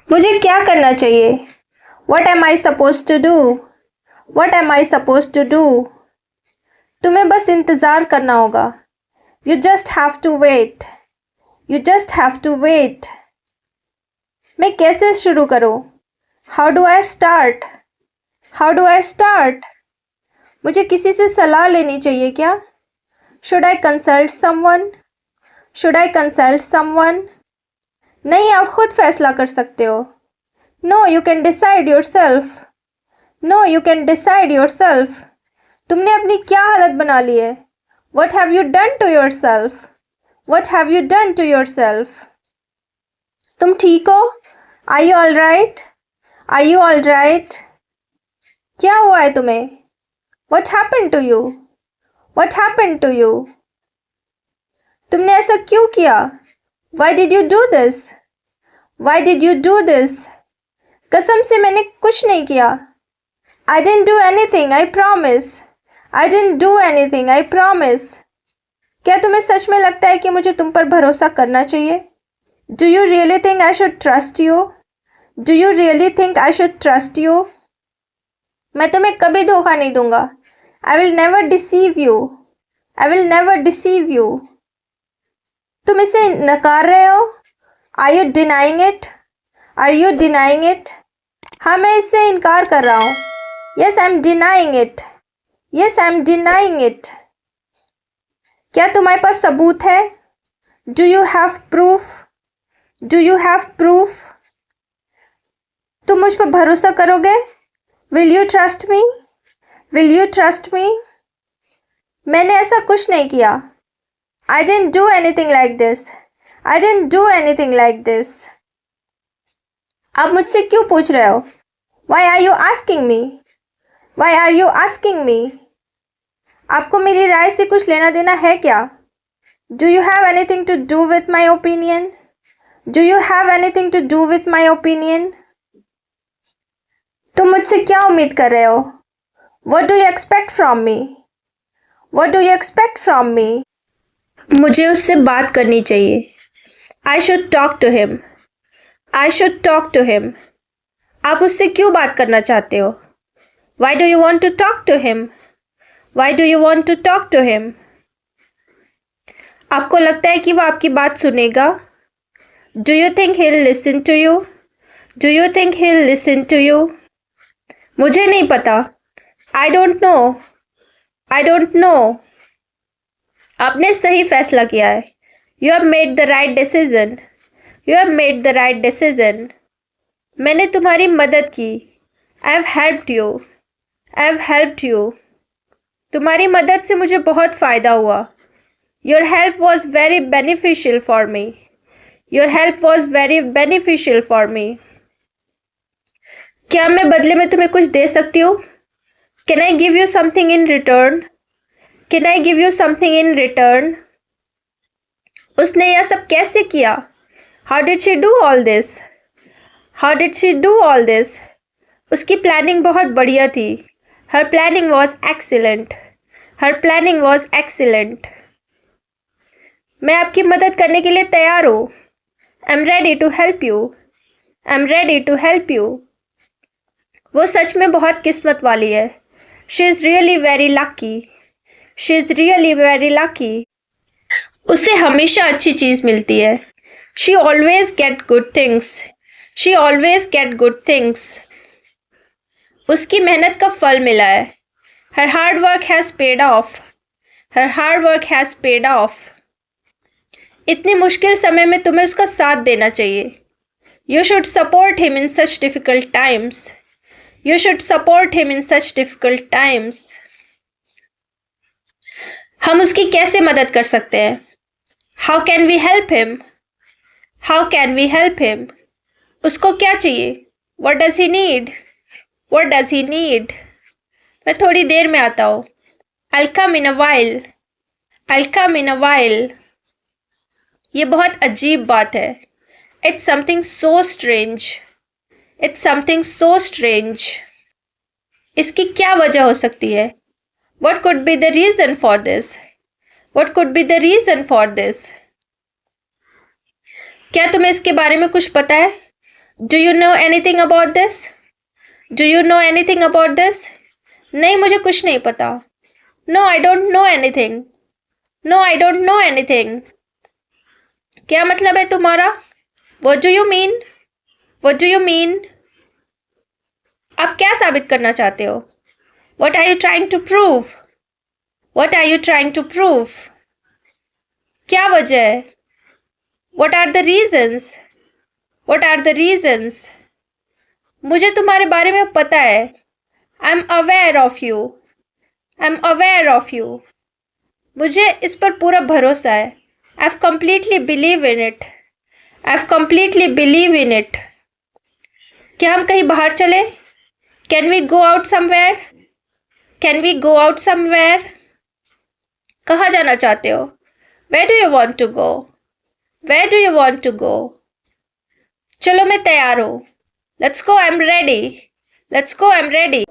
मुझे क्या करना चाहिए? What am I supposed to do? What am I supposed to do? तुम्हें बस इंतज़ार करना होगा. You just have to wait. You just have to wait. मैं कैसे शुरू करूँ? How do I start? How do I start? मुझे किसी से सलाह लेनी चाहिए क्या? Should I consult someone? Should I consult someone? नहीं, आप खुद फैसला कर सकते हो. No, you can decide yourself. No, you can decide yourself. तुमने अपनी क्या हालत बना ली है? What have you done to yourself? What have you done to yourself? तुम ठीक हो? Are you all right? Are you all right? क्या हुआ है तुम्हें? What happened to you? What happened to you? तुमने ऐसा क्यों किया? Why did you do this? Why did you do this? कसम से मैंने कुछ नहीं किया. I didn't do anything, I promise. I didn't do anything, I promise. क्या तुम्हें सच में लगता है कि मुझे तुम पर भरोसा करना चाहिए? Do you really think I should trust you? Do you really think I should trust you? मैं तुम्हें कभी धोखा नहीं दूंगा. I will never deceive you. I will never deceive you. तुम इसे नकार रहे हो? Are you denying it? Are you denying it? हाँ, मैं इससे इनकार कर रहा हूँ. Yes, I'm denying it. Yes, I'm denying it. क्या तुम्हारे पास सबूत है? Do you have proof? Do you have proof? तुम मुझ पर भरोसा करोगे? Will you trust me? Will you trust me? मैंने ऐसा कुछ नहीं किया. I didn't do anything like this. I didn't do anything like this. आप मुझसे क्यों पूछ रहे हो? Why are you asking me? Why are you asking me? आपको मेरी राय से कुछ लेना देना है क्या? Do you have anything to do with my opinion? Do you have anything to do with my opinion? तुम मुझसे क्या उम्मीद कर रहे हो? What do you expect from me? What do you expect from me? मुझे उससे बात करनी चाहिए. I should talk to him. I should talk to him. आप उससे क्यों बात करना चाहते हो? Why do you want to talk to him? Why do you want to talk to him? आपको लगता है कि वो आपकी बात सुनेगा? Do you think he'll listen to you? Do you think he'll listen to you? मुझे नहीं पता. I don't know. I don't know. आपने सही फैसला किया है. You have made the right decision. You have made the right decision. मैंने तुम्हारी मदद की. I have helped you. I have helped you. तुम्हारी मदद से मुझे बहुत फ़ायदा हुआ. Your help was very beneficial for me. Your help was very beneficial for me. क्या मैं बदले में तुम्हें कुछ दे सकती हूँ? Can I give you something in return? Can I give you something in return? उसने यह सब कैसे किया? How did she do all this? How did she do all this? उसकी प्लानिंग बहुत बढ़िया थी. Her planning was excellent. Her planning was excellent. मैं आपकी मदद करने के लिए तैयार हूँ. I'm ready to help you. I'm ready to help you. वो सच में बहुत किस्मत वाली है. She is really very lucky. She is really very lucky. उसे हमेशा अच्छी चीज़ मिलती है. She always get good things. She always get good things. उसकी मेहनत का फल मिला है. Her hard work has paid off. Her hard work has paid off. इतनी मुश्किल समय में तुम्हें उसका साथ देना चाहिए. You should support him in such difficult times. You should support him in such difficult times. हम उसकी कैसे मदद कर सकते हैं? How can we help him? How can we help him? उसको क्या चाहिए? What does he need? What does he need? मैं थोड़ी देर में आता हूँ. I'll come in a while. I'll come in a while. ये बहुत अजीब बात है. It's something so strange. It's something so strange. इसकी क्या वजह हो सकती है? What could be the reason for this? What could be the reason for this? क्या तुम्हें इसके बारे में कुछ पता है? Do you know anything about this? Do you know anything about this? नहीं, मुझे कुछ नहीं पता. No, I don't know anything. No, I don't know anything. क्या मतलब है तुम्हारा? What do you mean? What do you mean? आप क्या साबित करना चाहते हो? What are you trying to prove? What are you trying to prove? क्या वजह है? What are the reasons? What are the reasons? मुझे तुम्हारे बारे में पता है. I am aware of you. I am aware of you. मुझे इस पर पूरा भरोसा है. I have completely believe in it. I have completely believe in it. क्या हम कहीं बाहर चले? Can we go out somewhere? Can we go out somewhere? कहाँ जाना चाहते हो? Where do you want to go? Where do you want to go? चलो, मैं तैयार हूँ. Let's go, I am ready. Let's go, I am ready.